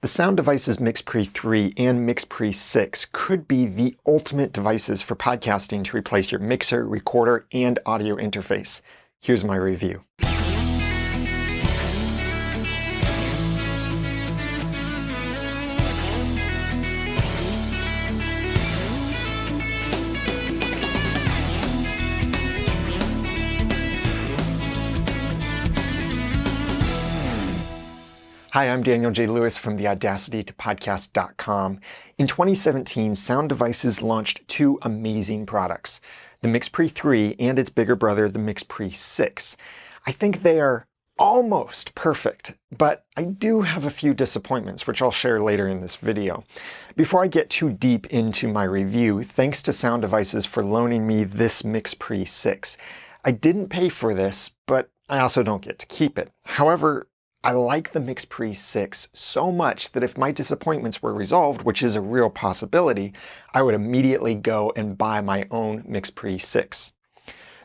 The Sound Devices MixPre-3 and MixPre-6 could be the ultimate devices for podcasting to replace your mixer, recorder, and audio interface. Here's my review. Hi, I'm Daniel J. Lewis from the Audacity to Podcast.com. In 2017, Sound Devices launched two amazing products, the MixPre-3 and its bigger brother, the MixPre-6. I think they are almost perfect, but I do have a few disappointments, which I'll share later in this video. Before I get too deep into my review, thanks to Sound Devices for loaning me this MixPre-6. I didn't pay for this, but I also don't get to keep it. However, I like the MixPre-6 so much that if my disappointments were resolved, which is a real possibility, I would immediately go and buy my own MixPre-6.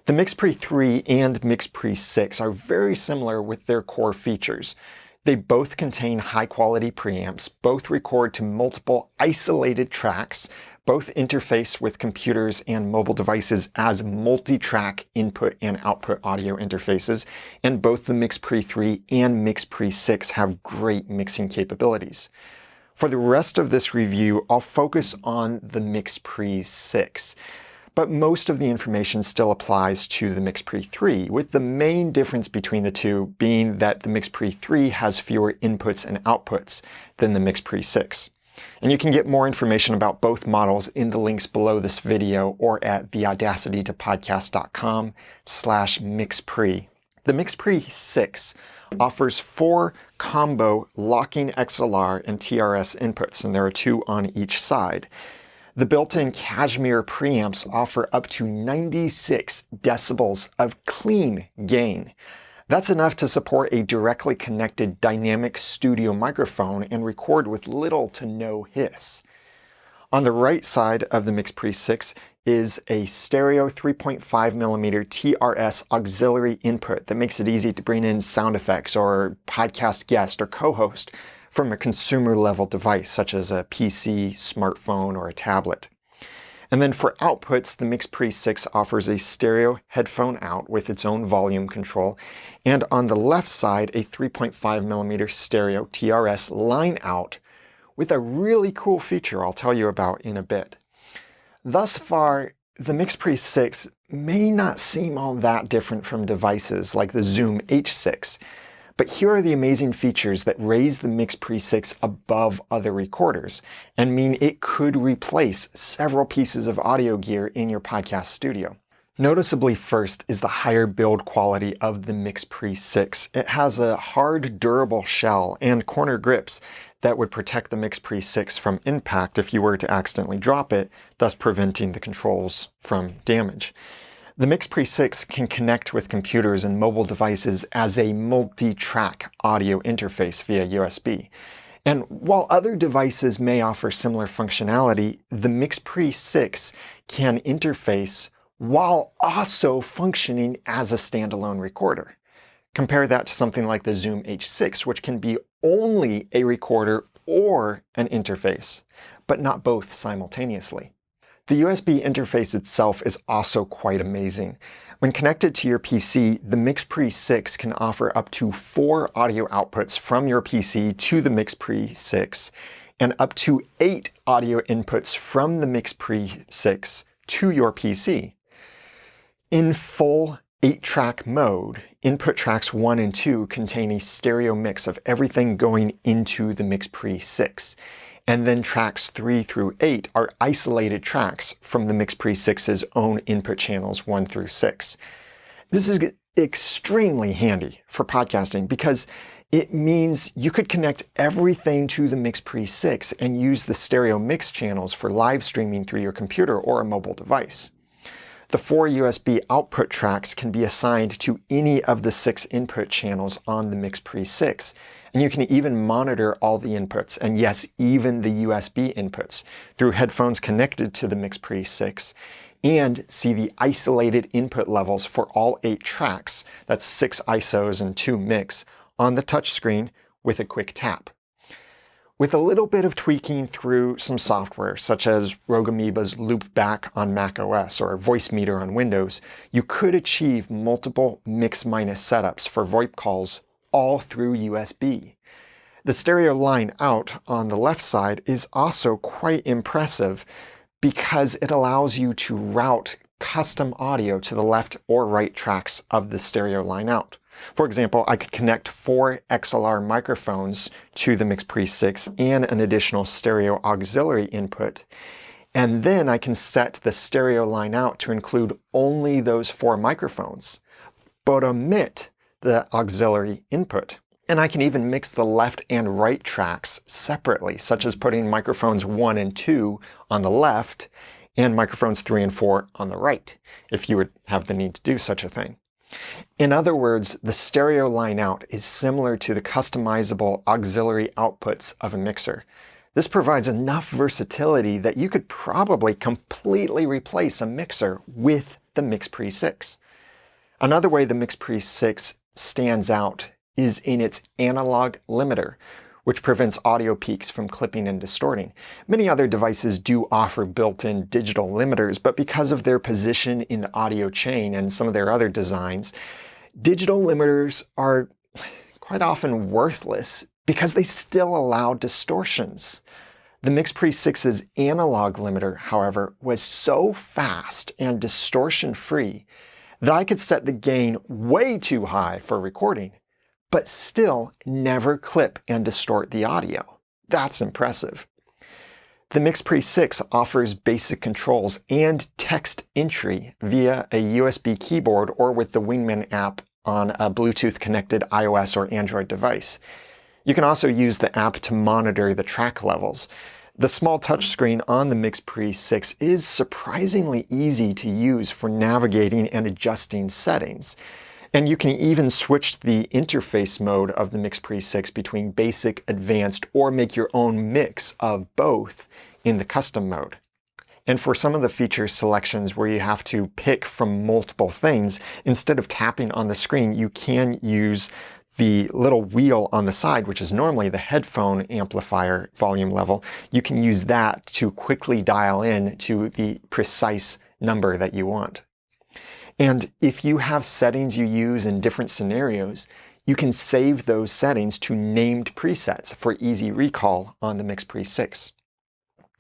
The MixPre-3 and MixPre-6 are very similar with their core features. They both contain high-quality preamps, both record to multiple isolated tracks, both interface with computers and mobile devices as multi-track input and output audio interfaces, and both the MixPre-3 and MixPre-6 have great mixing capabilities. For the rest of this review, I'll focus on the MixPre-6. But most of the information still applies to the MixPre-3, with the main difference between the two being that the MixPre-3 has fewer inputs and outputs than the MixPre-6. And you can get more information about both models in the links below this video or at theaudacitytopodcast.com/MixPre. The MixPre-6 offers 4 combo locking XLR and TRS inputs, and there are 2 on each side. The built-in Cashmere preamps offer up to 96 decibels of clean gain. That's enough to support a directly connected dynamic studio microphone and record with little to no hiss. On the right side of the MixPre-6 is a stereo 3.5mm TRS auxiliary input that makes it easy to bring in sound effects or podcast guest or co-host from a consumer-level device such as a PC, smartphone, or a tablet. And then for outputs, the MixPre-6 offers a stereo headphone out with its own volume control, and on the left side, a 3.5mm stereo TRS line out with a really cool feature I'll tell you about in a bit. Thus far, the MixPre-6 may not seem all that different from devices like the Zoom H6, but here are the amazing features that raise the MixPre-6 above other recorders and mean it could replace several pieces of audio gear in your podcast studio. Noticeably first is the higher build quality of the MixPre-6. It has a hard, durable shell and corner grips that would protect the MixPre-6 from impact if you were to accidentally drop it, thus preventing the controls from damage. The MixPre-6 can connect with computers and mobile devices as a multi-track audio interface via USB. And while other devices may offer similar functionality, the MixPre-6 can interface while also functioning as a standalone recorder. Compare that to something like the Zoom H6, which can be only a recorder or an interface, but not both simultaneously. The USB interface itself is also quite amazing. When connected to your PC, the MixPre-6 can offer up to 4 audio outputs from your PC to the MixPre-6 and up to 8 audio inputs from the MixPre-6 to your PC. In full 8-track mode, input tracks 1 and 2 contain a stereo mix of everything going into the MixPre-6. And then tracks 3 through 8 are isolated tracks from the MixPre-6's own input channels 1 through 6. This is extremely handy for podcasting because it means you could connect everything to the MixPre-6 and use the stereo mix channels for live streaming through your computer or a mobile device. The 4 USB output tracks can be assigned to any of the 6 input channels on the MixPre-6, and you can even monitor all the inputs, and yes, even the USB inputs, through headphones connected to the MixPre-6, and see the isolated input levels for all 8 tracks, that's 6 ISOs and 2 mix, on the touchscreen with a quick tap. With a little bit of tweaking through some software, such as Rogue Amoeba's Loopback on macOS or Voicemeeter on Windows, you could achieve multiple mix-minus setups for VoIP calls all through USB. The stereo line out on the left side is also quite impressive because it allows you to route custom audio to the left or right tracks of the stereo line out. For example, I could connect 4 XLR microphones to the MixPre-6 and an additional stereo auxiliary input, and then I can set the stereo line out to include only those 4 microphones, but omit the auxiliary input. And I can even mix the left and right tracks separately, such as putting microphones 1 and 2 on the left and microphones 3 and 4 on the right, if you would have the need to do such a thing. In other words, the stereo line out is similar to the customizable auxiliary outputs of a mixer. This provides enough versatility that you could probably completely replace a mixer with the MixPre-6. Another way the MixPre-6 stands out is in its analog limiter, which prevents audio peaks from clipping and distorting. Many other devices do offer built-in digital limiters, but because of their position in the audio chain and some of their other designs, digital limiters are quite often worthless because they still allow distortions. The MixPre-6's analog limiter, however, was so fast and distortion-free that I could set the gain way too high for recording, but still never clip and distort the audio. That's impressive. The MixPre-6 offers basic controls and text entry via a USB keyboard or with the Wingman app on a Bluetooth-connected iOS or Android device. You can also use the app to monitor the track levels. The small touchscreen on the MixPre-6 is surprisingly easy to use for navigating and adjusting settings. And you can even switch the interface mode of the MixPre-6 between basic, advanced, or make your own mix of both in the custom mode. And for some of the feature selections where you have to pick from multiple things, instead of tapping on the screen, you can use the little wheel on the side, which is normally the headphone amplifier volume level. You can use that to quickly dial in to the precise number that you want. And if you have settings you use in different scenarios, you can save those settings to named presets for easy recall on the MixPre-6.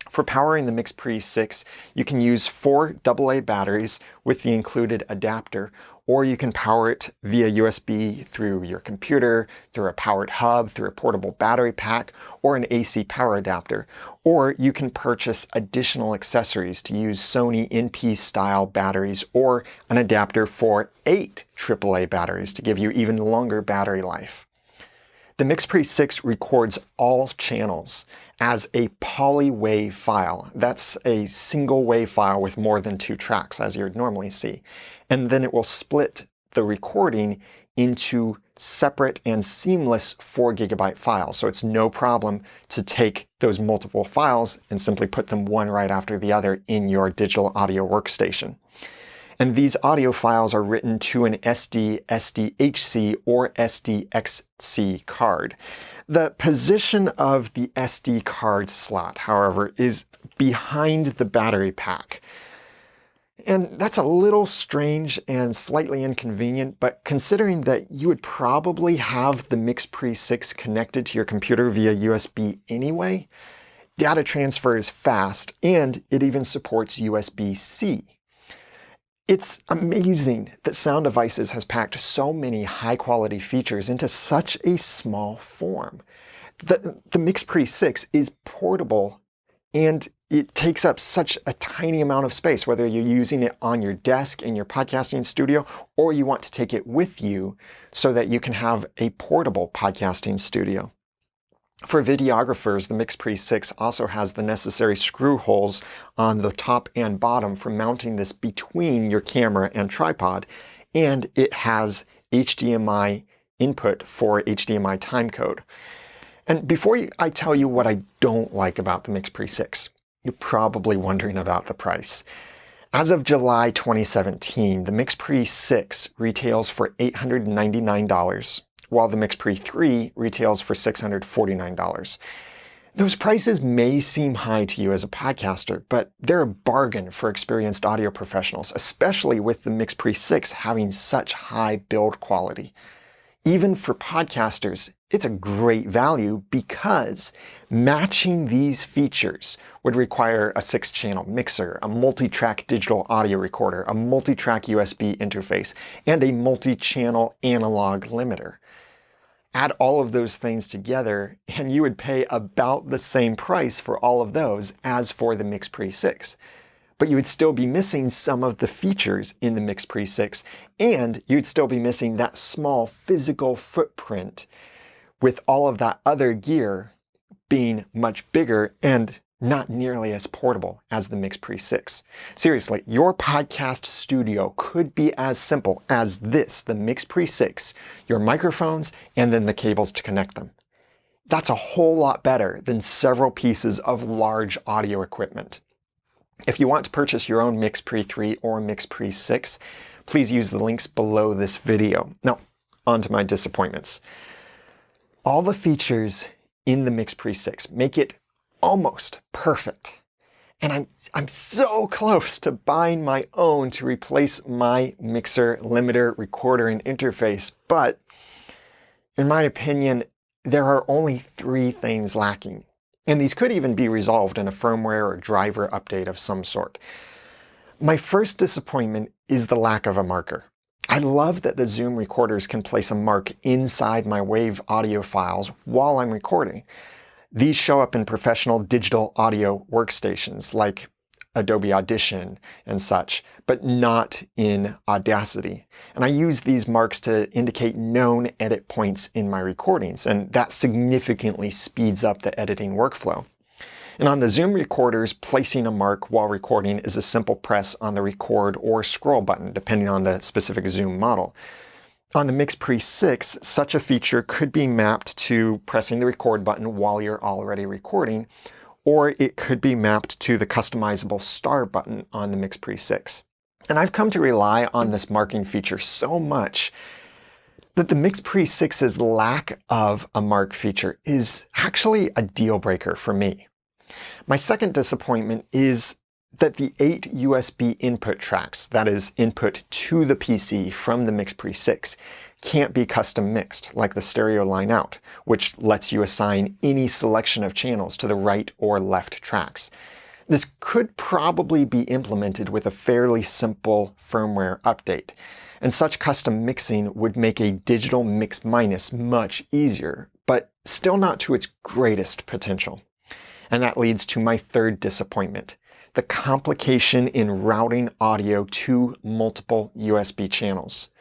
For powering the MixPre-6, you can use 4 AA batteries with the included adapter, or you can power it via USB through your computer, through a powered hub, through a portable battery pack, or an AC power adapter. Or you can purchase additional accessories to use Sony NP-style batteries or an adapter for 8 AAA batteries to give you even longer battery life. The MixPre-6 records all channels as a polywave file. That's a single wave file with more than 2 tracks, as you would normally see. And then it will split the recording into separate and seamless 4 GB files. So it's no problem to take those multiple files and simply put them one right after the other in your digital audio workstation. And these audio files are written to an SD, SDHC, or SDXC card. The position of the SD card slot, however, is behind the battery pack. And that's a little strange and slightly inconvenient, but considering that you would probably have the MixPre-6 connected to your computer via USB anyway, data transfer is fast, and it even supports USB-C. It's amazing that Sound Devices has packed so many high-quality features into such a small form. The MixPre-6 is portable, and it takes up such a tiny amount of space, whether you're using it on your desk in your podcasting studio or you want to take it with you so that you can have a portable podcasting studio. For videographers, the MixPre-6 also has the necessary screw holes on the top and bottom for mounting this between your camera and tripod, and it has HDMI input for HDMI timecode. And before I tell you what I don't like about the MixPre-6, you're probably wondering about the price. As of July 2017, the MixPre-6 retails for $899, while the MixPre-3 retails for $649. Those prices may seem high to you as a podcaster, but they're a bargain for experienced audio professionals, especially with the MixPre-6 having such high build quality. Even for podcasters, it's a great value because matching these features would require a 6-channel mixer, a multi-track digital audio recorder, a multi-track USB interface, and a multi-channel analog limiter. Add all of those things together, and you would pay about the same price for all of those as for the MixPre-6. But you would still be missing some of the features in the MixPre-6, and you'd still be missing that small physical footprint with all of that other gear being much bigger and not nearly as portable as the MixPre-6. Seriously, your podcast studio could be as simple as this, the MixPre-6, your microphones, and then the cables to connect them. That's a whole lot better than several pieces of large audio equipment. If you want to purchase your own MixPre-3 or MixPre-6, please use the links below this video. Now, on to my disappointments. All the features in the MixPre-6 make it almost perfect. And I'm so close to buying my own to replace my mixer, limiter, recorder, and interface, but in my opinion, there are only 3 things lacking. And these could even be resolved in a firmware or driver update of some sort. My first disappointment is the lack of a marker. I love that the Zoom recorders can place a mark inside my WAV audio files while I'm recording. These show up in professional digital audio workstations like Adobe Audition and such, but not in Audacity. And I use these marks to indicate known edit points in my recordings, and that significantly speeds up the editing workflow. And on the Zoom recorders, placing a mark while recording is a simple press on the record or scroll button, depending on the specific Zoom model. On the MixPre-6, such a feature could be mapped to pressing the record button while you're already recording, or it could be mapped to the customizable star button on the MixPre-6. And I've come to rely on this marking feature so much that the MixPre-6's lack of a mark feature is actually a deal breaker for me. My second disappointment is that the 8 USB input tracks, that is input to the PC from the MixPre-6, can't be custom mixed like the stereo line out, which lets you assign any selection of channels to the right or left tracks. This could probably be implemented with a fairly simple firmware update, and such custom mixing would make a digital mix minus much easier, but still not to its greatest potential. And that leads to my third disappointment, the complication in routing audio to multiple USB channels.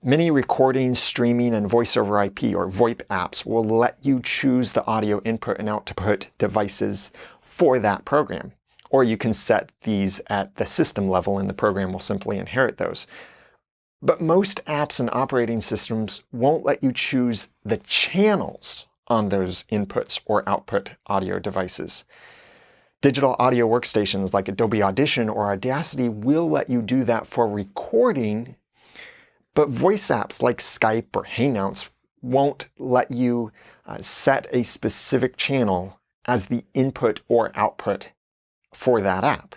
Many recording, streaming, and voice over IP or VoIP apps will let you choose the audio input and output devices for that program. Or you can set these at the system level and the program will simply inherit those. But most apps and operating systems won't let you choose the channels on those inputs or output audio devices. Digital audio workstations like Adobe Audition or Audacity will let you do that for recording, but voice apps like Skype or Hangouts won't let you set a specific channel as the input or output for that app.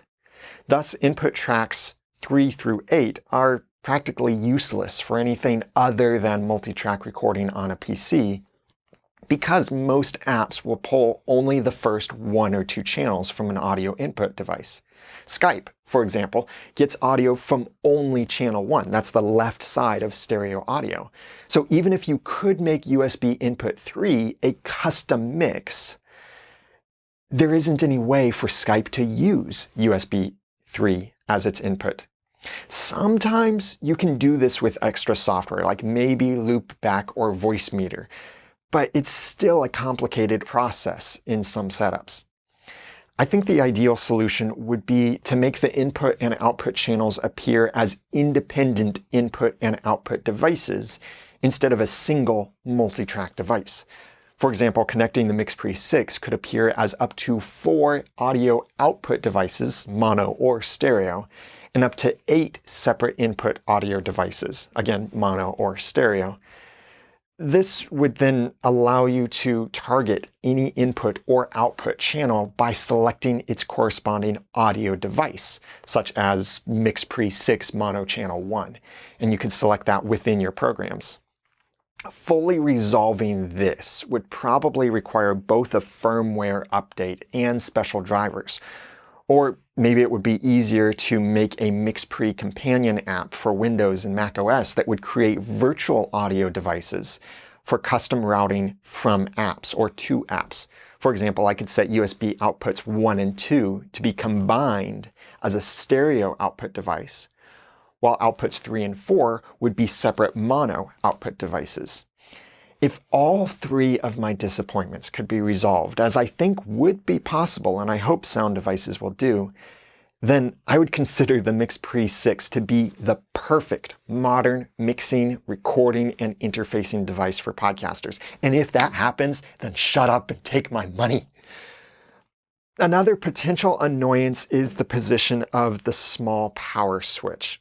Thus, input tracks 3 through 8 are practically useless for anything other than multi-track recording on a PC, because most apps will pull only the first 1 or 2 channels from an audio input device. Skype, for example, gets audio from only channel 1. That's the left side of stereo audio. So even if you could make USB input 3 a custom mix, there isn't any way for Skype to use USB 3 as its input. Sometimes you can do this with extra software, like maybe Loopback or Voicemeeter, but it's still a complicated process in some setups. I think the ideal solution would be to make the input and output channels appear as independent input and output devices instead of a single multi-track device. For example, connecting the MixPre-6 could appear as up to 4 audio output devices, mono or stereo, and up to 8 separate input audio devices, again, mono or stereo. This would then allow you to target any input or output channel by selecting its corresponding audio device, such as MixPre-6 Mono Channel 1, and you can select that within your programs. Fully resolving this would probably require both a firmware update and special drivers. Or maybe it would be easier to make a MixPre companion app for Windows and macOS that would create virtual audio devices for custom routing from apps or to apps. For example, I could set USB outputs 1 and 2 to be combined as a stereo output device, while outputs 3 and 4 would be separate mono output devices. If all 3 of my disappointments could be resolved, as I think would be possible, and I hope Sound Devices will do, then I would consider the MixPre-6 to be the perfect modern mixing, recording, and interfacing device for podcasters. And if that happens, then shut up and take my money. Another potential annoyance is the position of the small power switch.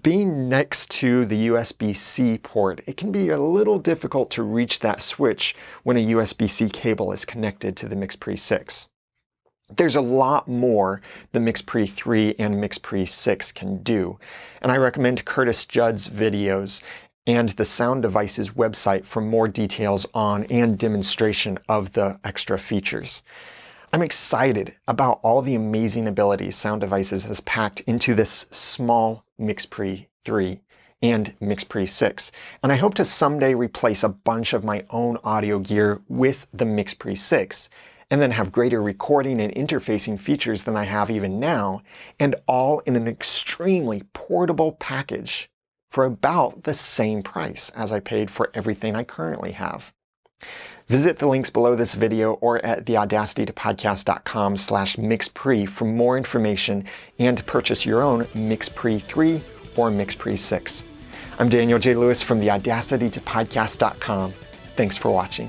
Being next to the USB-C port, it can be a little difficult to reach that switch when a USB-C cable is connected to the MixPre-6. There's a lot more the MixPre-3 and MixPre-6 can do, and I recommend Curtis Judd's videos and the Sound Devices website for more details on and demonstration of the extra features. I'm excited about all the amazing abilities Sound Devices has packed into this small MixPre-3 and MixPre-6, and I hope to someday replace a bunch of my own audio gear with the MixPre-6, and then have greater recording and interfacing features than I have even now, and all in an extremely portable package for about the same price as I paid for everything I currently have. Visit the links below this video or at theaudacitytopodcast.com/MixPre for more information and to purchase your own MixPre-3 or MixPre-6. I'm Daniel J. Lewis from theaudacitytopodcast.com. Thanks for watching.